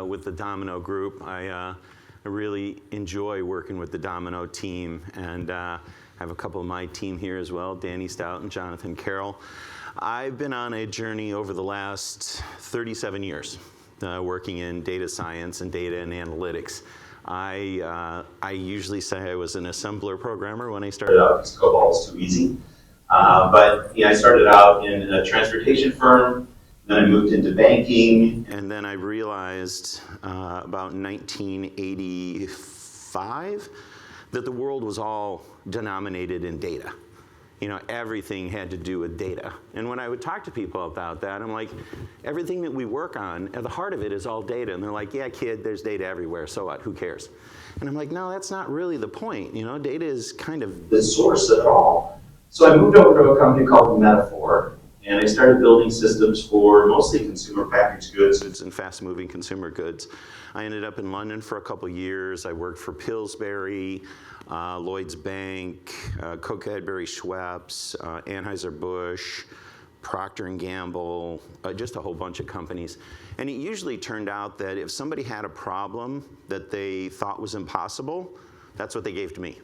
with the Domino group. I really enjoy working with the Domino team, and I have a couple of my team here as well, Danny Stout and Jonathan Carroll. I've been on a journey over the last 37 years working in data science and data and analytics. I usually say I was an assembler programmer when I started out because COBOL was too easy. But I started out in a transportation firm, then I moved into banking, and then I realized about 1985 that the world was all denominated in data. Everything had to do with data. And when I would talk to people about that, I'm like, everything that we work on, at the heart of it is all data. And they're like, yeah, kid, there's data everywhere, so what, who cares? And I'm like, no, that's not really the point. Data is kind of the source of it all. So I moved over to a company called Metaphor, and I started building systems for mostly consumer packaged goods and fast-moving consumer goods. I ended up in London for a couple years. I worked for Pillsbury, Lloyd's Bank, Cadbury Schweppes, Anheuser-Busch, Procter & Gamble, just a whole bunch of companies. And it usually turned out that if somebody had a problem that they thought was impossible, that's what they gave to me.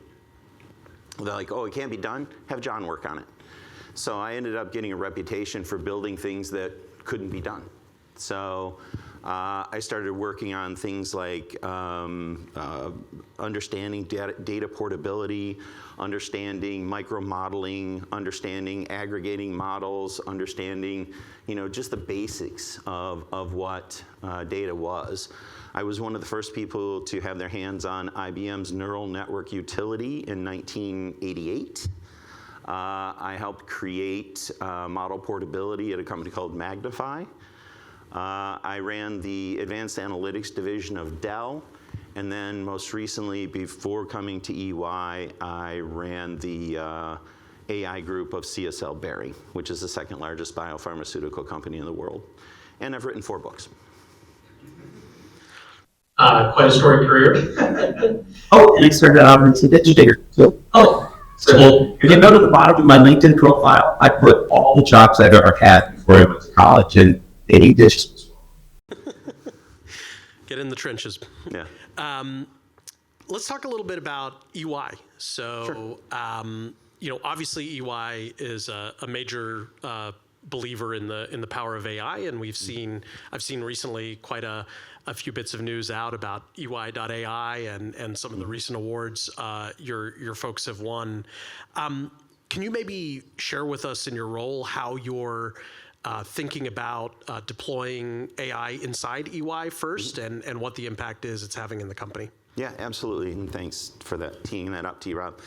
They're like, oh, it can't be done? Have John work on it. So I ended up getting a reputation for building things that couldn't be done. So I started working on things like understanding data portability, understanding micro-modeling, understanding aggregating models, understanding just the basics of what data was. I was one of the first people to have their hands on IBM's neural network utility in 1988. I helped create model portability at a company called Magnify. I ran the advanced analytics division of Dell, and then most recently, before coming to EY, I ran the AI group of CSL Behring, which is the second largest biopharmaceutical company in the world. And I've written 4 books. Quite a storied career. And I started out as an educator. So if you go to the bottom of my LinkedIn profile, I put all the jobs I've ever had before I went to college, and they just get in the trenches. Yeah. Let's talk a little bit about EY. So, Sure. Obviously EY is a major believer in the power of AI, and I've seen recently quite a few bits of news out about EY.ai and some of the recent awards your folks have won. Can you maybe share with us in your role how you're thinking about deploying AI inside EY first, and what the impact is it's having in the company? Yeah, absolutely, and thanks for teeing that up, T-Rob.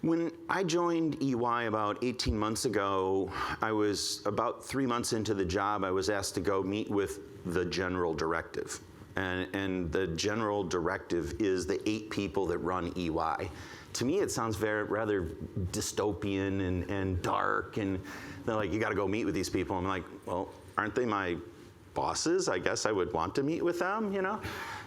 When I joined EY about 18 months ago, I was about 3 months into the job. I was asked to go meet with the general directive. And the general directive is the 8 people that run EY. To me, it sounds rather dystopian and dark. And they're like, you got to go meet with these people. I'm like, well, aren't they my bosses? I guess I would want to meet with them,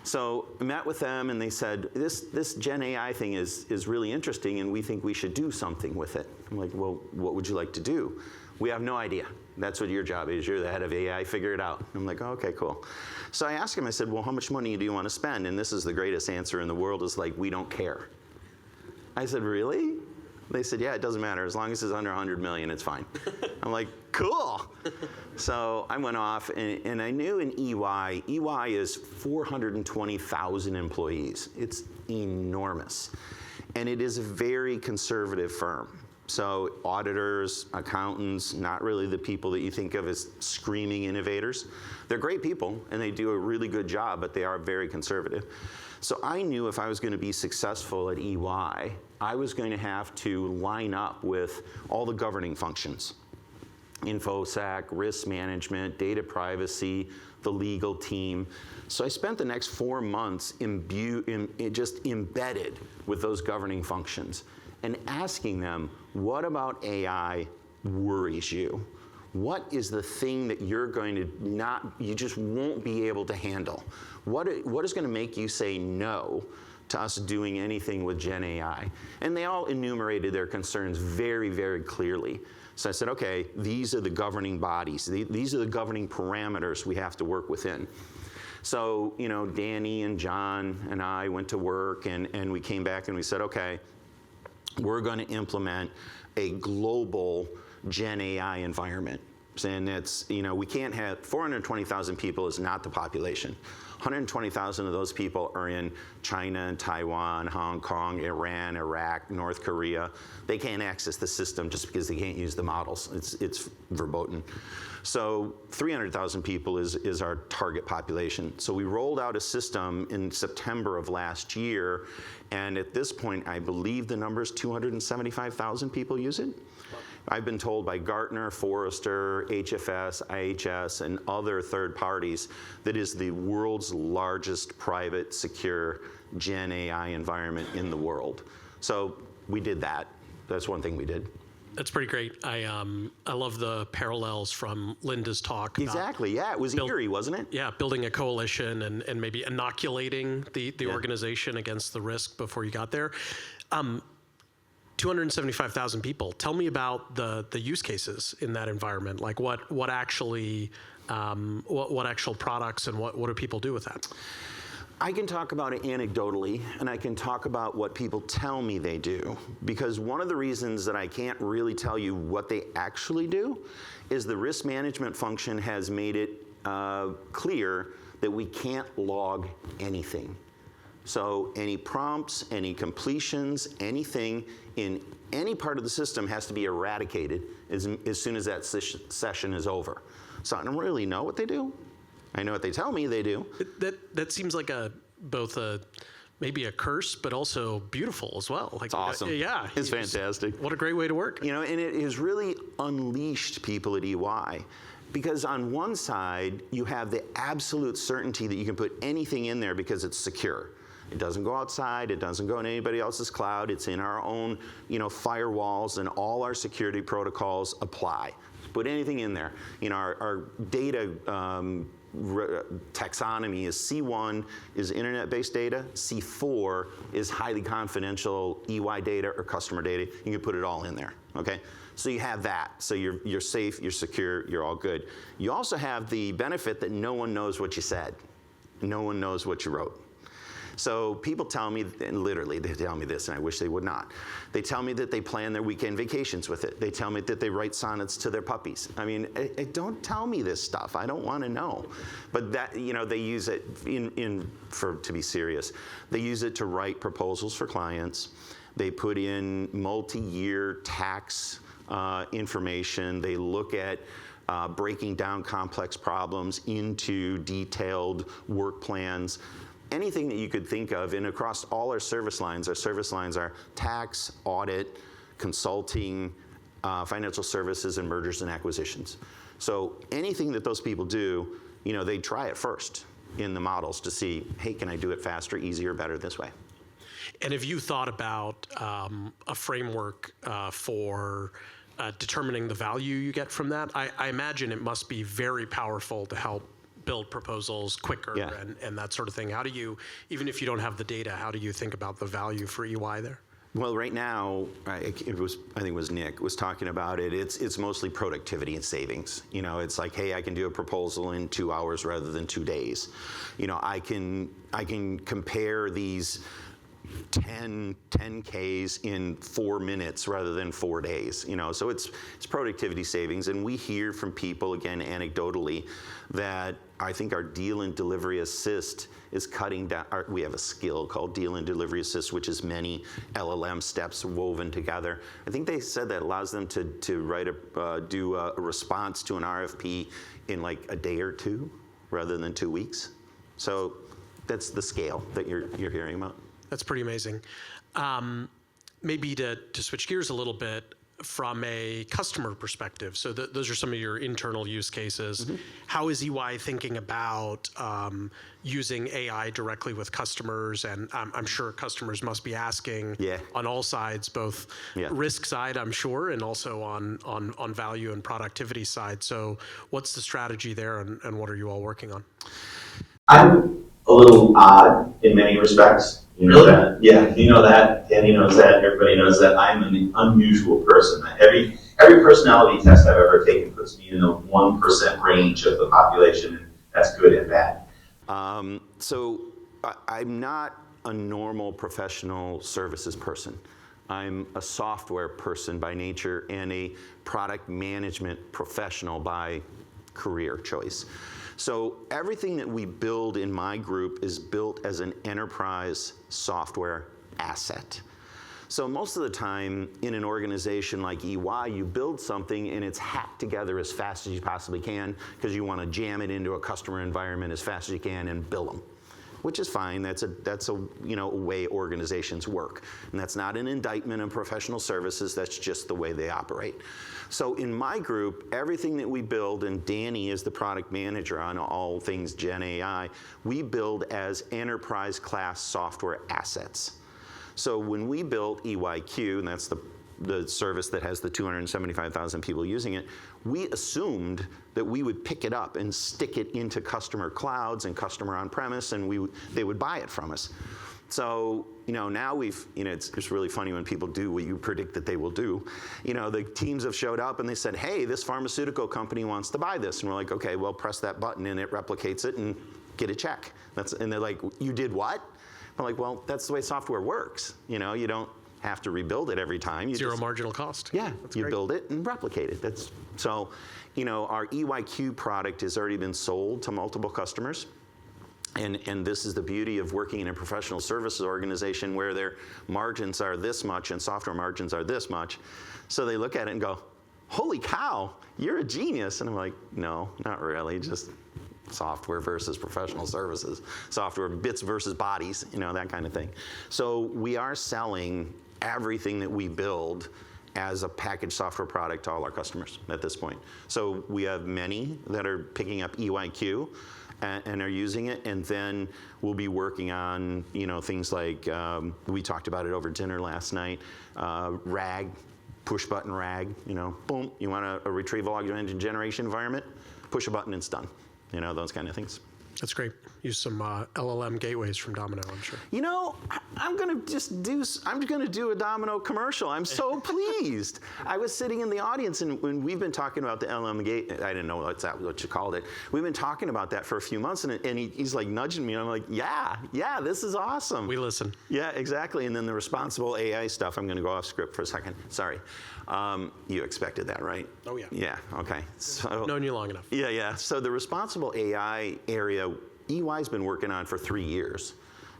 So I met with them, and they said, this GenAI thing is really interesting, and we think we should do something with it. I'm like, well, what would you like to do? We have no idea. That's what your job is. You're the head of AI. Figure it out. I'm like, oh, okay, cool. So I asked him, I said, well, how much money do you want to spend? And this is the greatest answer in the world, is like, we don't care. I said, really? They said, yeah, it doesn't matter. As long as it's under 100 million, it's fine. I'm like, cool. So I went off, and I knew in EY is 420,000 employees. It's enormous. And it is a very conservative firm. So auditors, accountants, not really the people that you think of as screaming innovators. They're great people, and they do a really good job, but they are very conservative. So I knew if I was going to be successful at EY, I was going to have to line up with all the governing functions. InfoSec, risk management, data privacy, the legal team. So I spent the next 4 months just embedded with those governing functions and asking them, what about AI worries you? What is the thing that you're going to you just won't be able to handle? What is going to make you say no to us doing anything with GenAI? And they all enumerated their concerns very, very clearly. So I said, okay, these are the governing bodies. These are the governing parameters we have to work within. So, Danny and John and I went to work, and we came back and we said, okay, we're going to implement a global GenAI environment. And it's, we can't have 420,000 people is not the population. 120,000 of those people are in China and Taiwan, Hong Kong, Iran, Iraq, North Korea. They can't access the system just because they can't use the models. It's verboten. So 300,000 people is our target population. So we rolled out a system in September of last year, and at this point, I believe the number is 275,000 people use it. I've been told by Gartner, Forrester, HFS, IHS, and other third parties that is the world's largest private, secure Gen AI environment in the world. So we did that. That's one thing we did. That's pretty great. I love the parallels from Linda's talk. Exactly, yeah, it was eerie, wasn't it? Yeah, building a coalition and maybe inoculating the organization against the risk before you got there. 275,000 people. Tell me about the use cases in that environment. Like what actually, what actual products and what do people do with that? I can talk about it anecdotally, and I can talk about what people tell me they do. Because one of the reasons that I can't really tell you what they actually do is the risk management function has made it clear that we can't log anything. So any prompts, any completions, anything in any part of the system has to be eradicated as soon as that session is over. So I don't really know what they do. I know what they tell me they do. That seems like both maybe a curse, but also beautiful as well. Like, it's awesome. Yeah. It's fantastic. What a great way to work. And it has really unleashed people at EY. Because on one side, you have the absolute certainty that you can put anything in there because it's secure. It doesn't go outside, it doesn't go in anybody else's cloud, it's in our own firewalls, and all our security protocols apply. Put anything in there. Our data taxonomy is C1 is internet-based data, C4 is highly confidential EY data or customer data. You can put it all in there, okay? So you have that. So you're safe, you're secure, you're all good. You also have the benefit that no one knows what you said. No one knows what you wrote. So people tell me, and literally they tell me this, and I wish they would not. They tell me that they plan their weekend vacations with it. They tell me that they write sonnets to their puppies. I mean, don't tell me this stuff. I don't want to know. But that, they use it to be serious. They use it to write proposals for clients. They put in multi-year tax information. They look at breaking down complex problems into detailed work plans. Anything that you could think of, and across all our service lines are tax, audit, consulting, financial services, and mergers and acquisitions. So anything that those people do, they try it first in the models to see, hey, can I do it faster, easier, better this way? And have you thought about a framework for determining the value you get from that? I imagine it must be very powerful to help build proposals quicker and that sort of thing. How do you, even if you don't have the data, how do you think about the value for EY there? Well, right now, I think it was Nick was talking about it. It's mostly productivity and savings. It's like, hey, I can do a proposal in 2 hours rather than 2 days. I can compare these 10Ks in 4 minutes rather than 4 days. So it's productivity savings, and we hear from people, again, anecdotally, that I think our deal and delivery assist is cutting down. We have a skill called deal and delivery assist, which is many LLM steps woven together. I think they said that allows them to do a response to an RFP in like a day or two rather than 2 weeks. So that's the scale that you're hearing about. That's pretty amazing. Maybe to switch gears a little bit from a customer perspective. So those are some of your internal use cases. Mm-hmm. How is EY thinking about using AI directly with customers? And I'm sure customers must be asking on all sides, both risk side, I'm sure, and also on value and productivity side. So what's the strategy there, and what are you all working on? I'm a little odd in many respects. You know that? Yeah, you know that. Danny knows that. Everybody knows that. I'm an unusual person. Every personality test I've ever taken puts me in the 1% range of the population, and that's good and bad. I'm not a normal professional services person. I'm a software person by nature and a product management professional by career choice. So everything that we build in my group is built as an enterprise software asset. So most of the time in an organization like EY, you build something and it's hacked together as fast as you possibly can because you want to jam it into a customer environment as fast as you can and bill them, which is fine. That's a way organizations work, and that's not an indictment of professional services. That's just the way they operate. So in my group, everything that we build, and Danny is the product manager on all things GenAI, we build as enterprise class software assets. So when we built EYQ, and that's the service that has the 275,000 people using it, we assumed that we would pick it up and stick it into customer clouds and customer on-premise, and they would buy it from us. So now it's really funny when people do what you predict that they will do. The teams have showed up and they said, hey, this pharmaceutical company wants to buy this. And we're like, okay, well, press that button and it replicates it and get a check. And they're like, you did what? I'm like, well, that's the way software works. You don't have to rebuild it every time. Zero marginal cost. Yeah, That's you great. build it and replicate it. Our EYQ product has already been sold to multiple customers. And this is the beauty of working in a professional services organization where their margins are this much and software margins are this much. So they look at it and go, holy cow, you're a genius. And I'm like, no, not really, just software versus professional services, software bits versus bodies, that kind of thing. So we are selling everything that we build as a packaged software product to all our customers at this point. So we have many that are picking up EYQ and are using it, and then we'll be working on things like, we talked about it over dinner last night, RAG, push button RAG, boom, you want a retrieval augmented generation environment, push a button and it's done. Those kind of things. That's great. Use some LLM gateways from Domino, I'm sure. I'm going to do a Domino commercial. I'm so pleased. I was sitting in the audience, and when we've been talking about the LLM gate, I didn't know what you called it. We've been talking about that for a few months, and he's like nudging me, and I'm like, yeah, this is awesome. We listen. Yeah, exactly. And then the responsible AI stuff, I'm going to go off script for a second. Sorry. You expected that, right? Oh, yeah. Yeah, okay. So, known you long enough. Yeah. So the responsible AI area, EY's been working on for 3 years.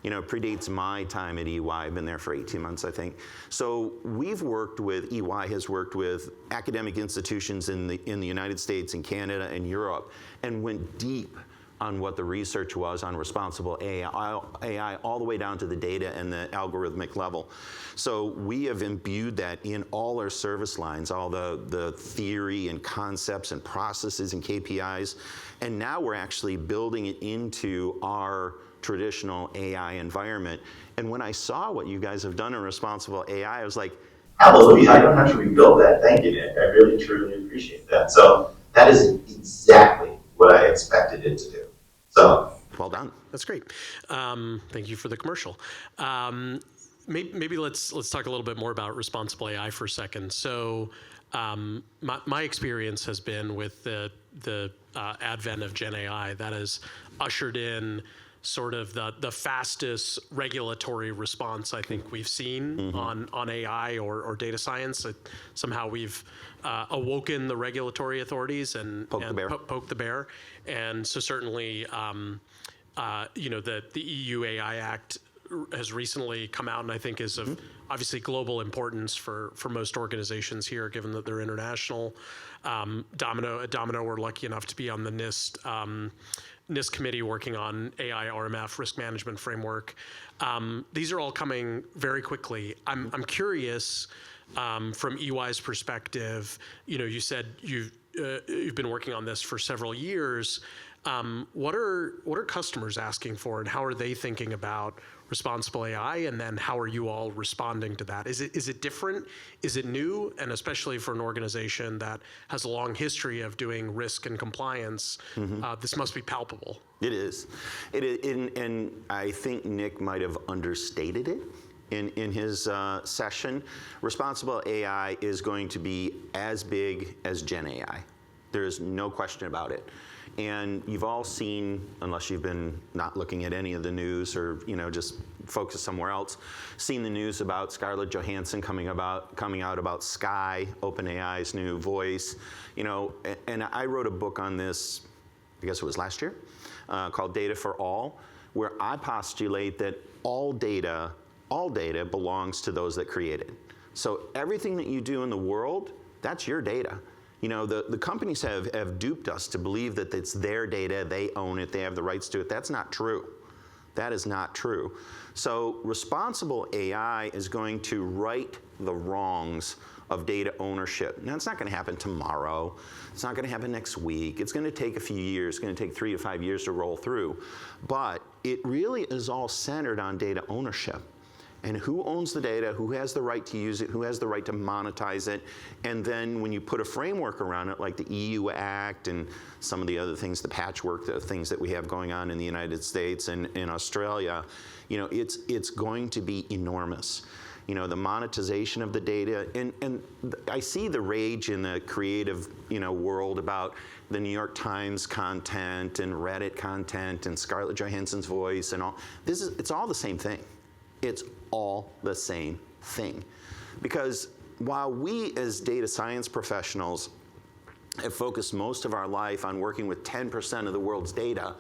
Predates my time at EY. I've been there for 18 months, I think. So EY has worked with academic institutions in the United States and Canada and Europe, and went deep on what the research was on responsible AI all the way down to the data and the algorithmic level. So we have imbued that in all our service lines, all the theory and concepts and processes and KPIs. And now we're actually building it into our traditional AI environment. And when I saw what you guys have done in responsible AI, I was like, hallelujah, I don't have to rebuild that. Thank you, Nick. I really, truly appreciate that. So that is exactly what I expected it to do. So well done. That's great. Thank you for the commercial. Maybe let's talk a little bit more about responsible AI for a second. So my experience has been with the advent of GenAI that has ushered in sort of the fastest regulatory response I think we've seen on AI or data science. Somehow we've awoken the regulatory authorities and poked the bear. And so certainly, the EU AI Act has recently come out and I think is of obviously global importance for most organizations here, given that they're international. Domino, we're lucky enough to be on the NIST committee working on AI RMF, risk management framework. These are all coming very quickly. I'm curious from EY's perspective. You said you've been working on this for several years. What are customers asking for, and how are they thinking about responsible AI? And then how are you all responding to that? Is it different? Is it new? And especially for an organization that has a long history of doing risk and compliance, this must be palpable. It is. And I think Nick might have understated it in his session. Responsible AI is going to be as big as GenAI. There is no question about it. And you've all seen, unless you've been not looking at any of the news or just focused somewhere else, seen the news about Scarlett Johansson coming out about Sky, OpenAI's new voice. And I wrote a book on this, I guess it was last year, called Data for All, where I postulate that all data belongs to those that create it. So everything that you do in the world, that's your data. The companies have duped us to believe that it's their data, they own it, they have the rights to it. That's not true. That is not true. So responsible AI is going to right the wrongs of data ownership. Now, it's not going to happen tomorrow. It's not going to happen next week. It's going to take a few years. It's going to take 3 to 5 years to roll through. But it really is all centered on data ownership. And who owns the data, who has the right to use it, who has the right to monetize it. And then when you put a framework around it, like the EU Act and some of the other things, the patchwork, the things that we have going on in the United States and in Australia, it's going to be enormous. The monetization of the data, and I see the rage in the creative, world about the New York Times content and Reddit content and Scarlett Johansson's voice and all. It's all the same thing. It's all the same thing. Because while we as data science professionals have focused most of our life on working with 10% of the world's data,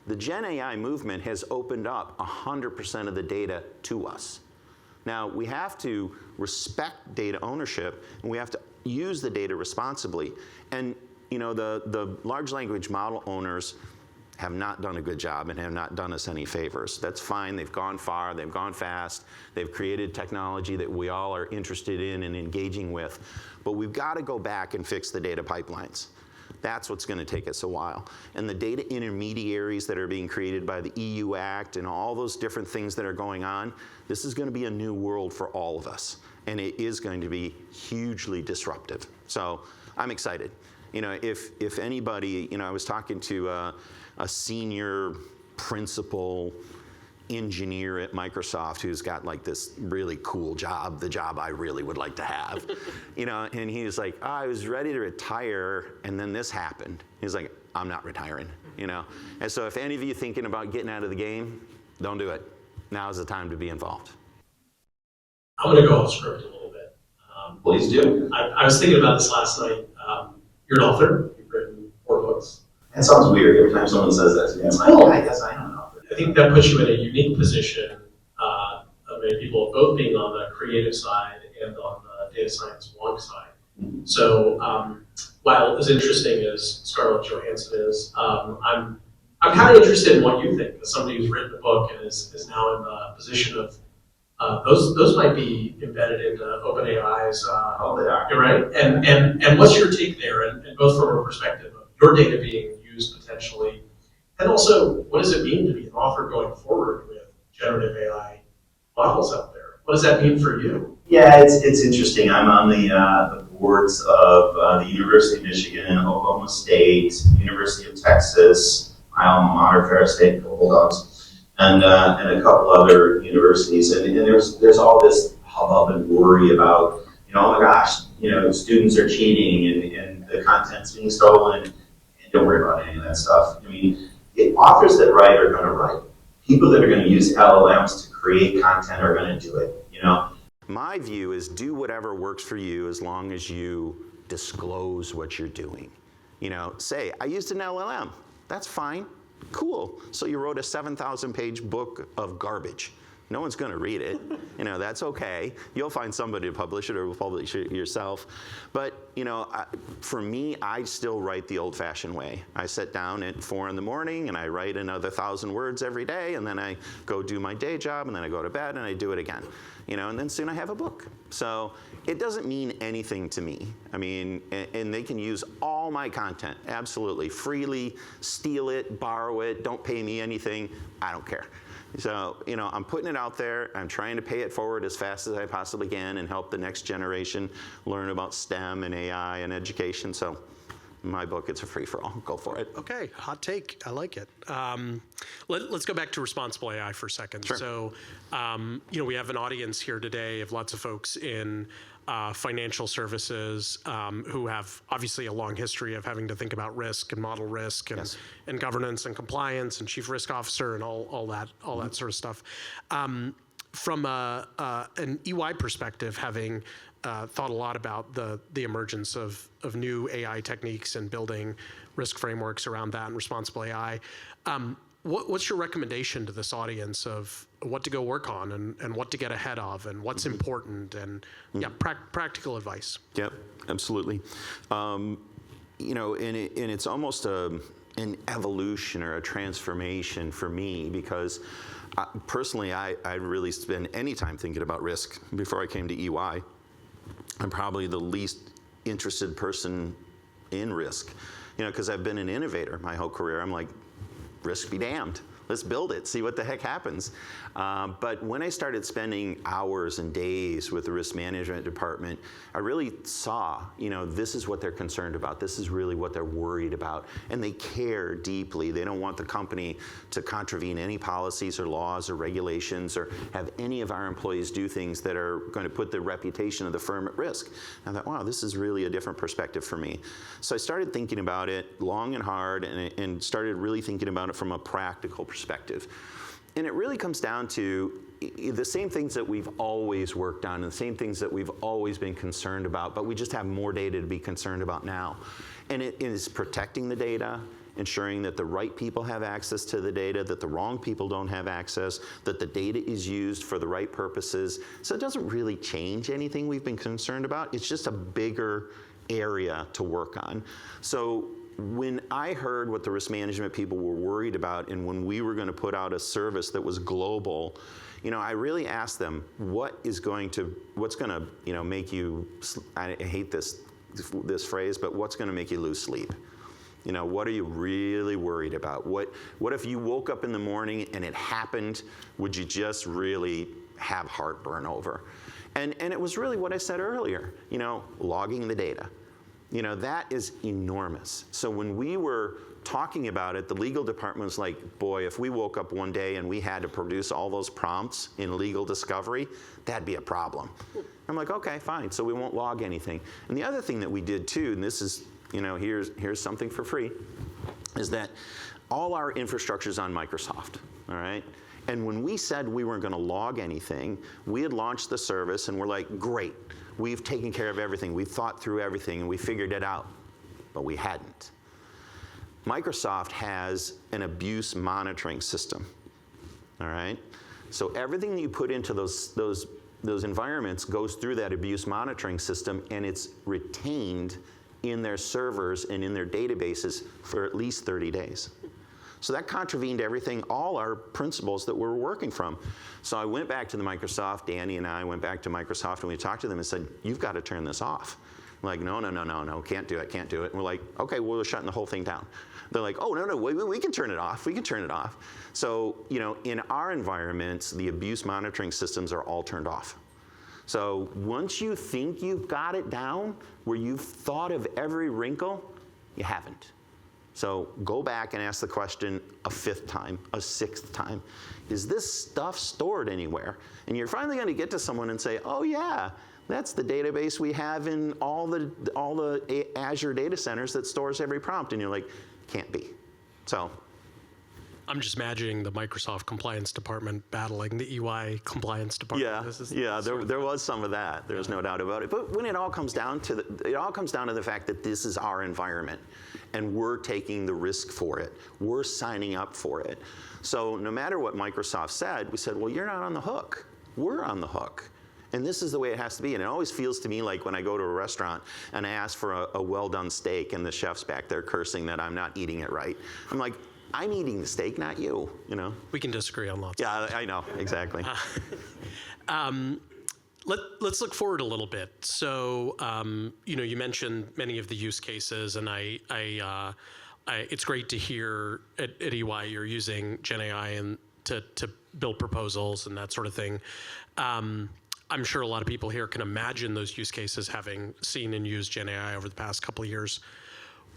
the GenAI movement has opened up 100% of the data to us. Now, we have to respect data ownership, and we have to use the data responsibly. And the large language model owners have not done a good job and have not done us any favors. That's fine. They've gone far. They've gone fast. They've created technology that we all are interested in and engaging with. But we've got to go back and fix the data pipelines. That's what's going to take us a while. And the data intermediaries that are being created by the EU Act and all those different things that are going on, this is going to be a new world for all of us. And it is going to be hugely disruptive. So I'm excited. If anybody, I was talking to a senior principal engineer at Microsoft who's got like this really cool job, the job I really would like to have, and he was like, I was ready to retire and then this happened. He's like, I'm not retiring, And so if any of you thinking about getting out of the game, don't do it. Now's the time to be involved. I'm going to go off script a little bit. Please do. I was thinking about this last night. You're an author. You've written 4 books. That sounds weird every time someone says that to me. I'm like, Cool. I guess I don't know. I think that puts you in a unique position of many people both being on the creative side and on the data science wonk side. So while as interesting as Scarlett Johansson is, I'm kind of interested in what you think as somebody who's written a book and is now in the position of those might be embedded into OpenAI's. Oh, they are. You're right. And what's your take there? And both from a perspective of your data being used potentially, and also what does it mean to be an author going forward with generative AI models out there? What does that mean for you? Yeah, it's interesting. I'm on the boards of the University of Michigan, Oklahoma State, University of Texas, my alma mater, Ferris State, Bulldogs, and a couple other universities. And there's all this hubbub and worry about, oh my gosh, students are cheating and the content's being stolen. And don't worry about any of that stuff. I mean, the authors that write are going to write. People that are going to use LLMs to create content are going to do it. My view is do whatever works for you as long as you disclose what you're doing. Say, I used an LLM. That's fine. Cool. So you wrote a 7,000-page book of garbage. No one's going to read it. That's okay. You'll find somebody to publish it or publish it yourself. But, for me, I still write the old-fashioned way. I sit down at 4 in the morning and I write another 1,000 words every day, and then I go do my day job, and then I go to bed and I do it again. And then soon I have a book. So it doesn't mean anything to me. I mean, and they can use all my content, absolutely, freely, steal it, borrow it, don't pay me anything. I don't care. So, I'm putting it out there. I'm trying to pay it forward as fast as I possibly can and help the next generation learn about STEM and AI and education. So in my book, it's a free-for-all. Go for it. Okay, hot take. I like it. Let's go back to responsible AI for a second. Sure. So, we have an audience here today of lots of folks in financial services who have obviously a long history of having to think about risk and model risk and, Yes. and governance and compliance and chief risk officer and all that sort of stuff. From an EY perspective, having thought a lot about the emergence of new AI techniques and building risk frameworks around that and responsible AI. What's your recommendation to this audience of what to go work on and what to get ahead of and what's important and practical advice? Yep, absolutely. And it's almost an evolution or a transformation for me because personally, I really spend any time thinking about risk. Before I came to EY, I'm probably the least interested person in risk, because I've been an innovator my whole career. I'm like, risk be damned. Let's build it, see what the heck happens. But when I started spending hours and days with the risk management department, I really saw, this is what they're concerned about. This is really what they're worried about. And they care deeply. They don't want the company to contravene any policies or laws or regulations or have any of our employees do things that are going to put the reputation of the firm at risk. And I thought, wow, this is really a different perspective for me. So I started thinking about it long and hard and started really thinking about it from a practical perspective. And it really comes down to the same things that we've always worked on and the same things that we've always been concerned about, but we just have more data to be concerned about now. And it is protecting the data, ensuring that the right people have access to the data, that the wrong people don't have access, that the data is used for the right purposes. So it doesn't really change anything we've been concerned about. It's just a bigger area to work on. So when I heard what the risk management people were worried about and when we were going to put out a service that was global, I really asked them, what's going to make you, I hate this phrase, but what's going to make you lose sleep? What are you really worried about? What if you woke up in the morning and it happened, would you just really have heartburn over? And it was really what I said earlier, logging the data. That is enormous. So when we were talking about it, the legal department was like, boy, if we woke up one day and we had to produce all those prompts in legal discovery, that'd be a problem. I'm like, okay, fine, so we won't log anything. And the other thing that we did too, and this is, here's something for free, is that all our infrastructure is on Microsoft, all right? And when we said we weren't going to log anything, we had launched the service and we're like, great. We've taken care of everything. We've thought through everything and we figured it out, but we hadn't. Microsoft has an abuse monitoring system, all right? So everything that you put into those environments goes through that abuse monitoring system and it's retained in their servers and in their databases for at least 30 days. So that contravened everything, all our principles that we were working from. So I went back to the Microsoft, Danny and I went back to Microsoft and we talked to them and said, you've got to turn this off. I'm like, no, can't do it. And we're like, okay, well, we're shutting the whole thing down. They're like, oh, no, we can turn it off. We can turn it off. So, in our environments, the abuse monitoring systems are all turned off. So once you think you've got it down, where you've thought of every wrinkle, you haven't. So go back and ask the question a fifth time, a sixth time. Is this stuff stored anywhere? And you're finally going to get to someone and say, oh yeah, that's the database we have in all the Azure data centers that stores every prompt. And you're like, can't be. So I'm just imagining the Microsoft compliance department battling the EY compliance department. There was some of that. There's no doubt about it. But when it all comes down to the fact that this is our environment, and we're taking the risk for it. We're signing up for it. So no matter what Microsoft said, we said, well, you're not on the hook. We're on the hook. And this is the way it has to be. And it always feels to me like when I go to a restaurant and I ask for a well-done steak and the chef's back there cursing that I'm not eating it right. I'm like, I'm eating the steak, not you, We can disagree on lots. Yeah, I know, exactly. Let's look forward a little bit. So, you mentioned many of the use cases, and it's great to hear at EY you're using GenAI and to build proposals and that sort of thing. I'm sure a lot of people here can imagine those use cases having seen and used GenAI over the past couple of years.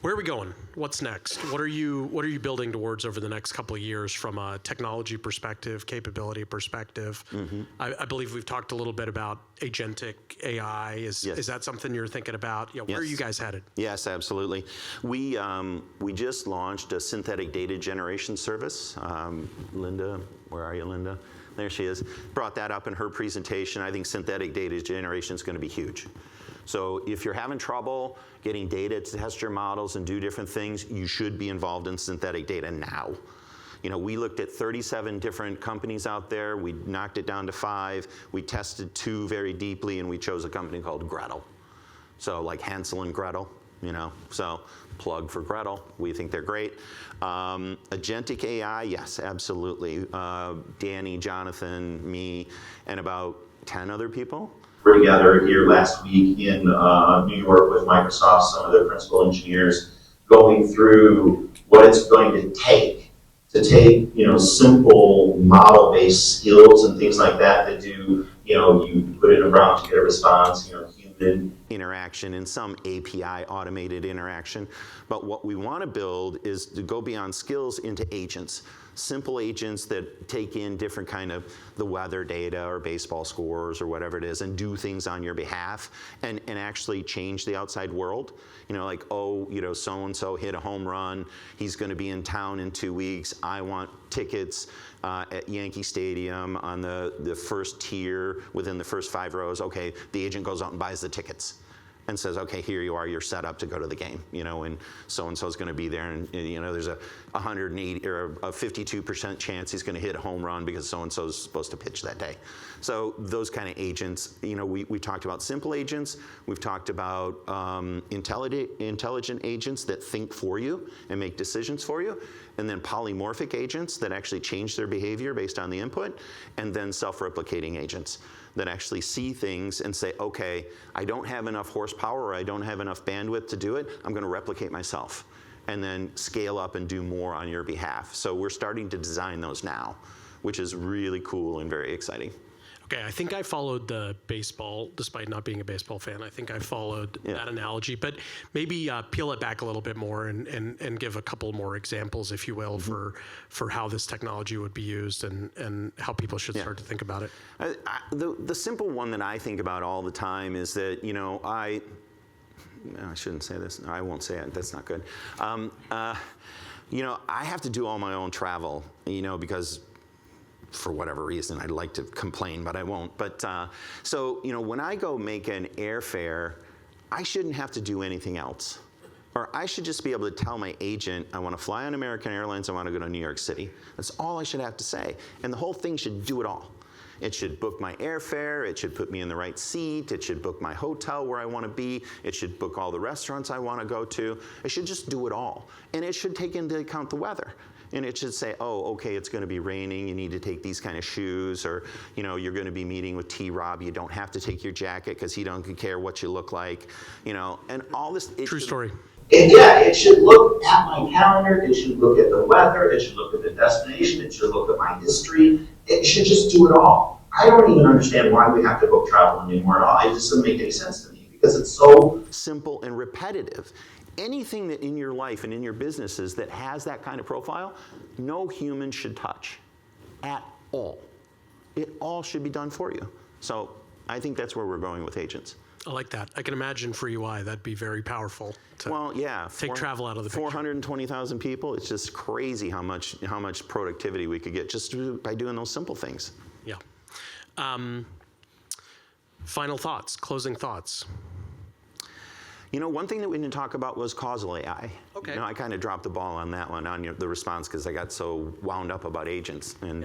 Where are we going? What's next? What are you building towards over the next couple of years from a technology perspective, capability perspective? I believe we've talked a little bit about agentic AI. Is that something you're thinking about? Where are you guys headed? Yes, absolutely. We just launched a synthetic data generation service. Linda, where are you, Linda? There she is. Brought that up in her presentation. I think synthetic data generation is going to be huge. So if you're having trouble getting data to test your models and do different things, you should be involved in synthetic data now. We looked at 37 different companies out there. We knocked it down to 5. We tested 2 very deeply, and we chose a company called Gretel. So like Hansel and Gretel, So plug for Gretel. We think they're great. Agentic AI, yes, absolutely. Danny, Jonathan, me, and about 10 other people. We're together here last week in New York with Microsoft, some of their principal engineers, going through what it's going to take simple model-based skills and things like that do, you put in a prompt to get a response, human interaction and some API automated interaction. But what we want to build is to go beyond skills into agents. Simple agents that take in different kind of the weather data or baseball scores or whatever it is and do things on your behalf and actually change the outside world. So-and-so hit a home run. He's going to be in town in 2 weeks. I want tickets at Yankee Stadium on the first tier within the first 5 rows. Okay, the agent goes out and buys the tickets and says, okay, here you are, you're set up to go to the game, and so-and-so is going to be there, and there's a 180 or a 52% chance he's going to hit a home run because so-and-so is supposed to pitch that day. So those kind of agents, we talked about simple agents, we've talked about intelligent agents that think for you and make decisions for you, and then polymorphic agents that actually change their behavior based on the input, and then self-replicating agents that actually see things and say, okay, I don't have enough horsepower or I don't have enough bandwidth to do it, I'm going to replicate myself and then scale up and do more on your behalf. So we're starting to design those now, which is really cool and very exciting. Okay, I think I followed the baseball, despite not being a baseball fan. I think I followed that analogy, but maybe peel it back a little bit more and give a couple more examples, if you will, for how this technology would be used and how people should start to think about it. The simple one that I think about all the time is that, I shouldn't say this. No, I won't say it. That's not good. I have to do all my own travel, because for whatever reason, I'd like to complain, but I won't. But when I go make an airfare, I shouldn't have to do anything else. Or I should just be able to tell my agent, I want to fly on American Airlines, I want to go to New York City. That's all I should have to say. And the whole thing should do it all. It should book my airfare, it should put me in the right seat, it should book my hotel where I want to be, it should book all the restaurants I want to go to. It should just do it all. And it should take into account the weather. And it should say, oh, okay, it's going to be raining, you need to take these kind of shoes, or you're going to be meeting with T-Rob, you don't have to take your jacket because he doesn't care what you look like, and all this. True story. It should look at my calendar, it should look at the weather, it should look at the destination, it should look at my history, it should just do it all. I don't even understand why we have to book travel anymore at all. It just doesn't make any sense to me because it's so simple and repetitive. Anything that in your life and in your businesses that has that kind of profile, no human should touch at all. It all should be done for you. So I think that's where we're going with agents. I like that. I can imagine for UI that'd be very powerful to take travel out of the picture. 420,000 people, it's just crazy how much productivity we could get just by doing those simple things. Yeah. Final thoughts, closing thoughts. One thing that we didn't talk about was causal AI. Okay. I kind of dropped the ball on that one, on the response, because I got so wound up about agents. And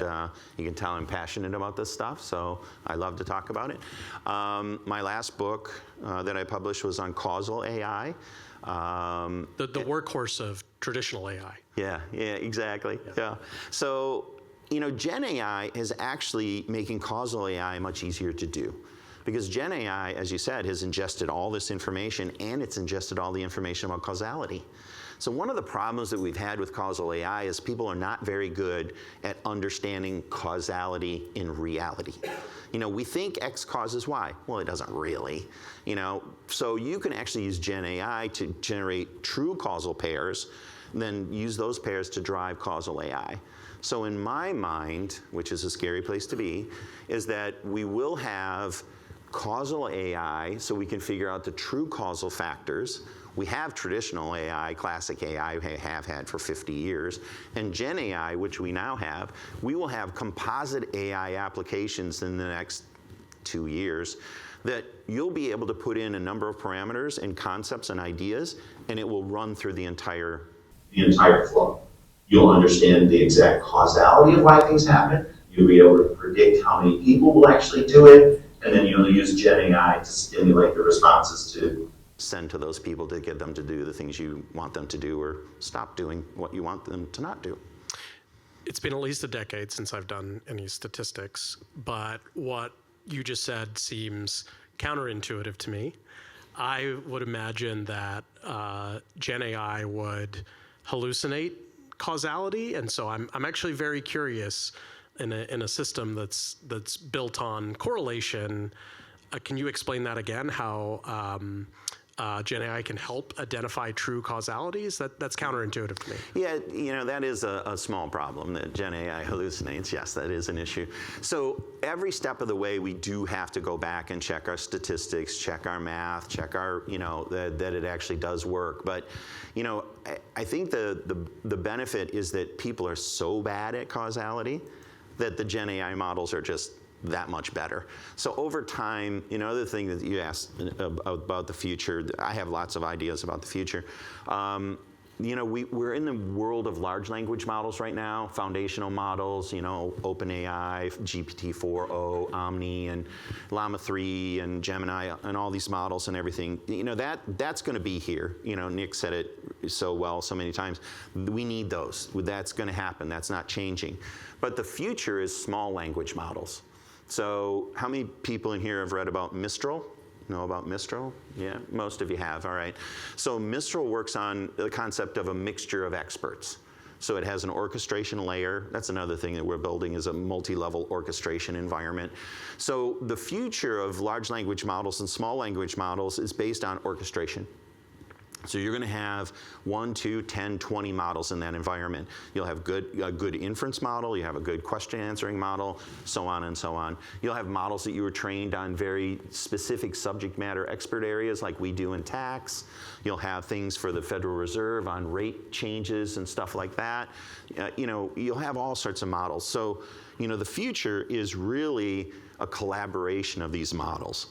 you can tell I'm passionate about this stuff, so I love to talk about it. My last book that I published was on causal AI. The workhorse of traditional AI. Yeah, exactly. Yeah. So, GenAI is actually making causal AI much easier to do. Because GenAI, as you said, has ingested all this information, and it's ingested all the information about causality. So one of the problems that we've had with causal AI is people are not very good at understanding causality in reality. We think X causes Y. Well, it doesn't really. So you can actually use GenAI to generate true causal pairs, then use those pairs to drive causal AI. So in my mind, which is a scary place to be, is that we will have causal AI so we can figure out the true causal factors. We have traditional AI, classic AI, we have had for 50 years. And Gen AI, which we now have, we will have composite AI applications in the next 2 years that you'll be able to put in a number of parameters and concepts and ideas, and it will run through the entire flow. You'll understand the exact causality of why things happen. You'll be able to predict how many people will actually do it, and then you'll use Gen AI to stimulate the responses to send to those people to get them to do the things you want them to do or stop doing what you want them to not do. It's been at least a decade since I've done any statistics, but what you just said seems counterintuitive to me. I would imagine that Gen AI would hallucinate causality, and so I'm actually very curious in a system that's built on correlation. Can you explain that again? How Gen AI can help identify true causalities? That's counterintuitive to me. Yeah, that is a small problem that Gen AI hallucinates. Yes, that is an issue. So every step of the way, we do have to go back and check our statistics, check our math, check our, that it actually does work. But, I think the benefit is that people are so bad at causality that the Gen AI models are just that much better. So over time, the thing that you asked about the future, I have lots of ideas about the future. We're in the world of large language models right now, foundational models, OpenAI, GPT-4o, Omni, and Llama 3, and Gemini, and all these models and everything. That's going to be here. Nick said it so well so many times. We need those. That's going to happen. That's not changing. But the future is small language models. So how many people in here have read about Mistral? Know about Mistral? Yeah, most of you have, all right. So Mistral works on the concept of a mixture of experts. So it has an orchestration layer. That's another thing that we're building, is a multi-level orchestration environment. So the future of large language models and small language models is based on orchestration. So you're going to have 1, 2, 10, 20 models in that environment. You'll have a good inference model, you have a good question answering model, so on and so on. You'll have models that you were trained on very specific subject matter expert areas like we do in tax. You'll have things for the Federal Reserve on rate changes and stuff like that. You'll have all sorts of models. So, the future is really a collaboration of these models.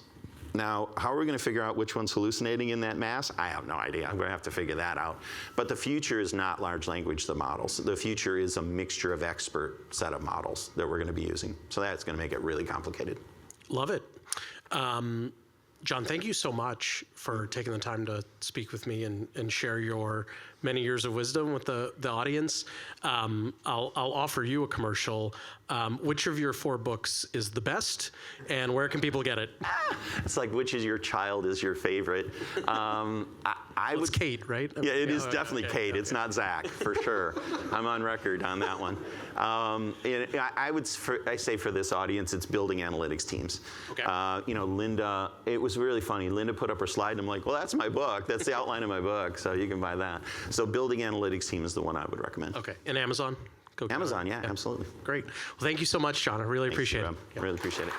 Now, how are we going to figure out which one's hallucinating in that mass? I have no idea. I'm going to have to figure that out. But the future is not large language models. The future is a mixture of expert set of models that we're going to be using. So that's going to make it really complicated. Love it. John, thank you so much for taking the time to speak with me and share your many years of wisdom with the audience. I'll offer you a commercial. Which of your 4 books is the best, and where can people get it? It's like, which is your child is your favorite? It's Kate, right? Yeah, it is definitely Kate. Okay. It's not Zach, for sure. I'm on record on that one. I say for this audience, it's building analytics teams. Okay. Linda, it was really funny. Linda put up her slide, and I'm like, well, that's my book. That's the outline of my book, so you can buy that. So building analytics team is the one I would recommend. Okay, and Amazon? Amazon, yeah, absolutely. Great. Well, thank you so much, John. I really appreciate it. I really appreciate it.